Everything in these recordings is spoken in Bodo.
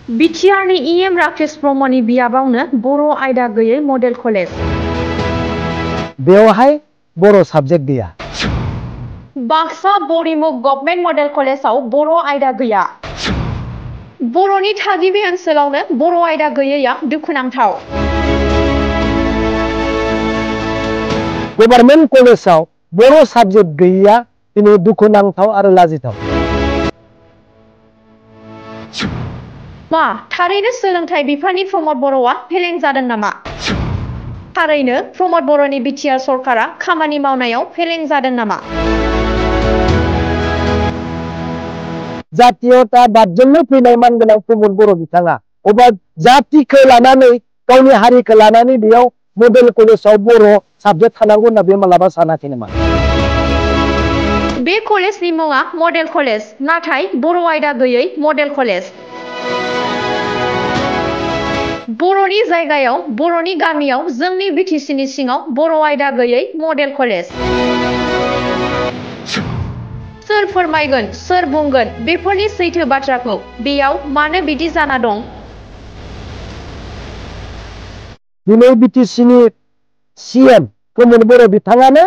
बिटिआरनि इएम राकेश ब्रह्मनि बियाबावनो बर' आयदा गैयै मडेल कलेज। बेवहाय बर' साबजेक्ट गैया। बाक्सा बरिमुख गभर्नमेन्ट मडेल कलेजाव बर' आयदा गैया। बर'नि थागिबि ओनसोलावनो बर' आयदा गैयैया दुखुनांथाव। गभर्नमेन्ट कलेजाव बर' साबजेक्ट गैया दिनै दुखुनांथाव आरो लाजिथाव। मा थारैनो सोलोंथाइ बिफाननि प्रमद बर'आ फेलें जादों नामा? थारैनो प्रमद बर'नि बिटिआर सरकारा खामानि मावनायाव फेलें जादों नामा? जातीयताबादजोंनो फैनाय मानगोनां प्रमद बर' बिथाङा अबा जातिखौ लानानै गावनि हारिखौ लानानै बेयाव मडेल कलेजाव बर' साबजेक्ट थानांगौ होनना बे मालाबा सानाखै नामा? बे कलेजनि मुङा मडेल कलेज, नाथाय बर' आयदा गैयै मडेल कलेज। बर'नि जायगायाव बर'नि गामियाव जोंनि बिटिसिनि सिङाव बर' आयदा गैयै मडेल कलेज। सोर फोरमायगोन, सोर बुंगोन बेफोरनि सैथो बाथ्राखौ? बेयाव मानो बिदि जाना दं? दिनै बिटिसिनि सिएम प्रमद बर' बिथाङानो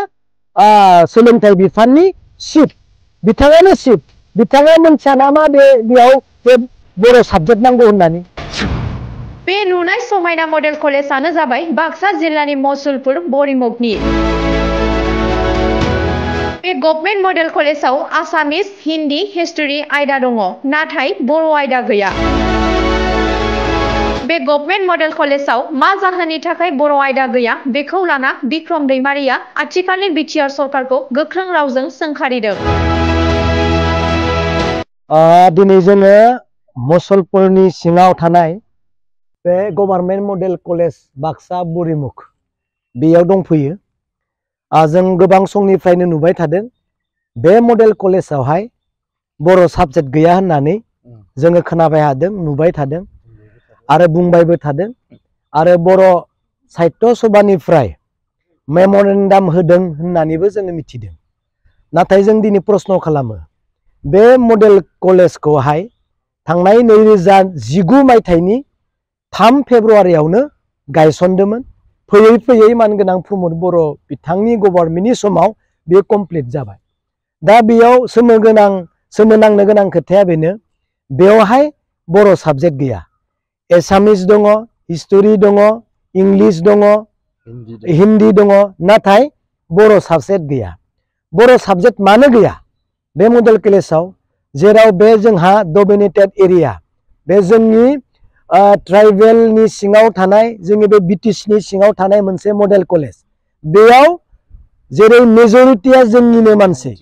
सोलोंथाइ बिफाननि चिफ, बिथाङानो चिफ, बिथाङा मोनथिया नामा बेयाव बे बर' साबजेक्ट नांगौ होननानै? बे नुनाय समायना मडेल कलेजआनो जाबाय बाक्सा जिल्लानि मसुलपुर बरिमुखनि। बे गभर्नमेन्ट मडेल कलेजाव आसामिस, हिन्दी, हिस्टरी आयदा दङ, नाथाय बर' आयदा गैया। बे गभर्नमेन्ट मडेल कलेजाव मा जाहोननि थाखाय बर' आयदा गैया बेखौ लाना बिक्रम दैमारिया आथिखालनि बिटिआर सरकारखौ गोख्रों रावजों सोंखारिदों। दिनै जोङो मसलपुरनि सिङाव थानाय बे गभर्नमेन्ट मडेल कलेज बाक्सा बरिमुख बेयाव दंफैयो। जों गोबां समनिफ्रायनो नुबाय थादों बे मडेल कलेजावहाय बर' साबजेक्ट गैया होननानै जोङो खोनाबाय थादों, नुबाय थादों आरो बुंबायबो थादों आरो बर' साहित्य सभानिफ्राय मेम'रेन्डाम होदों होननानैबो जोङो मिथिदों। नाथाय जों दिनै प्रश्न खालामो बे मडेल कलेजखौहाय थांनाय 2019 मायथाइनि 3 फेब्रुवारियावनो गायसनदोंमोन। फैयै फैयै मानगोनां प्रमद बर' बिथांनि गभर्नमेन्टनि समाव बे कमप्लिट जाबाय। दा बेयाव सोमोनांनो गोनां खोथाया बेनो, बेवहाय बर' साबजेक्ट गैया। एसामिस दङ, हिस्टरि दङ, इंलिस दङ, हिन्दी दङ, नाथाय बर' साबजेक्ट गैया। बर' साबजेक्ट मानो गैया बे मडेल कलेजाव? जेराव बे जोंहा डमिनेटेड एरिया, बे जोंनि ट्राइबेलनि सिङाव थानाय, जोंनि बे बिटिसिनि सिङाव थानाय मोनसे मडेल कलेज, बेयाव जेरै मेजरिटिया जोंनिनो मानसि,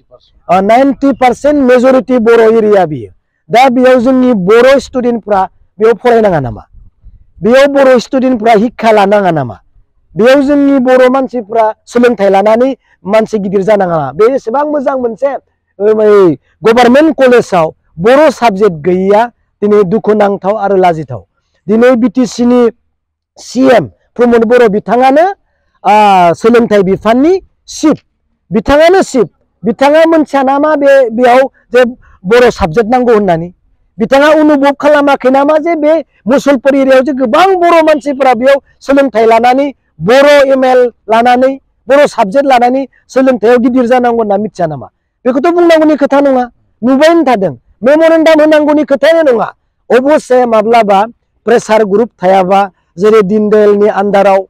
90% मेजरिटि बर' एरिया बियो। दा बेयाव जोंनि बर' स्टुडेन्टफ्रा बेयाव फरायनाङा नामा? बेयाव बर' स्टुडेन्टफ्रा हिक्षा लानाङा नामा? बेयाव जोंनि बर' मानसिफ्रा सोलोंथाइ लानानै मानसि गिदिर जानाङा नामा? बे एसेबां मोजां मोनसे गभर्नमेन्ट कलेजाव बर' साबजेक्ट गैयैया दिनै दुखुनांथाव आरो लाजिथाव। दिनै बिटिसिनि सिएम प्रमद बर' बिथाङानो सोलोंथाइ बिफाननि चिफ, बिथाङानो चिफ, बिथाङा मोनथिया नामा बेयाव जे बर' साबजेक्ट नांगौ होननानै? बिथाङा अनुभब खालामाखै नामा जे बे मुसलपुर एरियायाव जे गोबां बर' मानसिफोरा बेयाव सोलोंथाइ लानानै बर' एमएल लानानै बर' साबजेक्ट लानानै सोलोंथाइयाव गिदिर जानांगौ होनना मिथिया नामा? बेखौथ' बुंनांगौनि खोथा नङा, नुबायनो थादों। मेम'रेन्डाम होनांगौनि खोथायानो नङा। अबस्से माब्लाबा प्रेसार ग्रुप थायाबा, जेरै दीनदयालनि आन्डाराव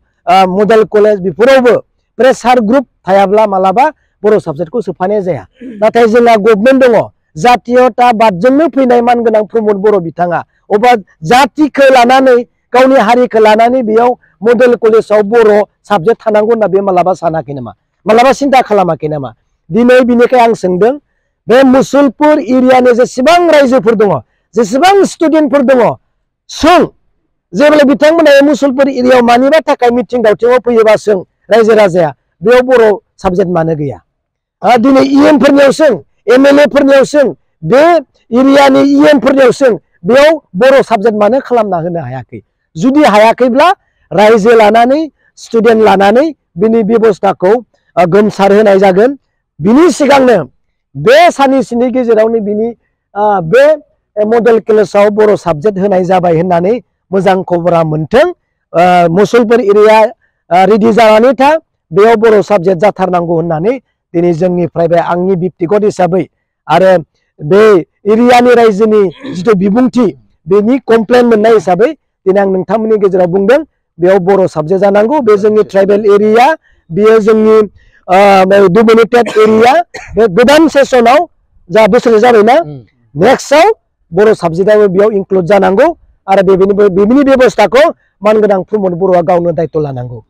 मडेल कलेज बेफोरावबो प्रेसार ग्रुप थायाब्ला मालाबा बर' साबजेक्टखौ सोफानाय जाया। नाथाय जोंहा गभर्नमेन्ट दङ, जातीयताबादजोंनो फैनाय मानगोनां प्रमद बर' बिथाङा अबा जातिखौ लानानै गावनि हारिखौ लानानै बेयाव मडेल कलेजाव बर' साबजेक्ट थानांगौ होनना बे मालाबा सानाखै नामा? मालाबा सिन्था खालामाखै नामा? दिनै बिनिखाय आं सोंदों, बे मुसलपुर एरियानि जेसेबां रायजोफोर दङ, जेसेबां स्टुडेन्टफोर दङ, सों जेब्ला बिथांमोना मुसलपुर एरियायाव मानिबा थाखाय मिथिं दावथिङाव फैयोबा सों रायजो राजाया बेयाव बर' साबजेक्ट मानो गैया? दिनै इएम फोरनियाव सों, एमएलए फोरनियाव सों, बे एरियानि इएम फोरनियाव सों, बेयाव बर' साबजेक्ट मानो खालामना होनो हायाखै? जुदि हायाखैब्ला रायजो लानानै स्टुडेन्ट लानानै बिनि बेबस्थाखौ गोमसार होनाय जागोन। बिनि सिगांनो बे साननैसोनि गेजेरावनो बिनि बे मडेल कलेजाव बर' साबजेक्ट होनाय जाबाय होननानै मोजां खबरा मोनथों। मुसलपुर एरिया रेडि जानानै था, बेयाव बर' साबजेक्ट जाथारनांगौ होननानै दिनै जोंनिफ्राय बे आंनि बिबतिगत हिसाबै आरो बे एरियानि रायजोनि जिथु बिबुंथि बेनि कमप्लेन मोननाय हिसाबै दिनै आं नोंथांमोननि गेजेराव बुंदों बेयाव बर' साबजेक्ट जानांगौ। बे जोंनि ट्राइबेल एरिया, बेयो जोंनि डमिनेटेड एरिया। बे गोदान सेसनाव जा बोसोर जाबायना नेक्स्टआव बर' साबजेक्टआबो बेयाव इनक्लुड जानांगौ आरो बेनि बेबस्थाखौ मानगोनां प्रमद बर'आ गावनो दायित्व लानांगौ।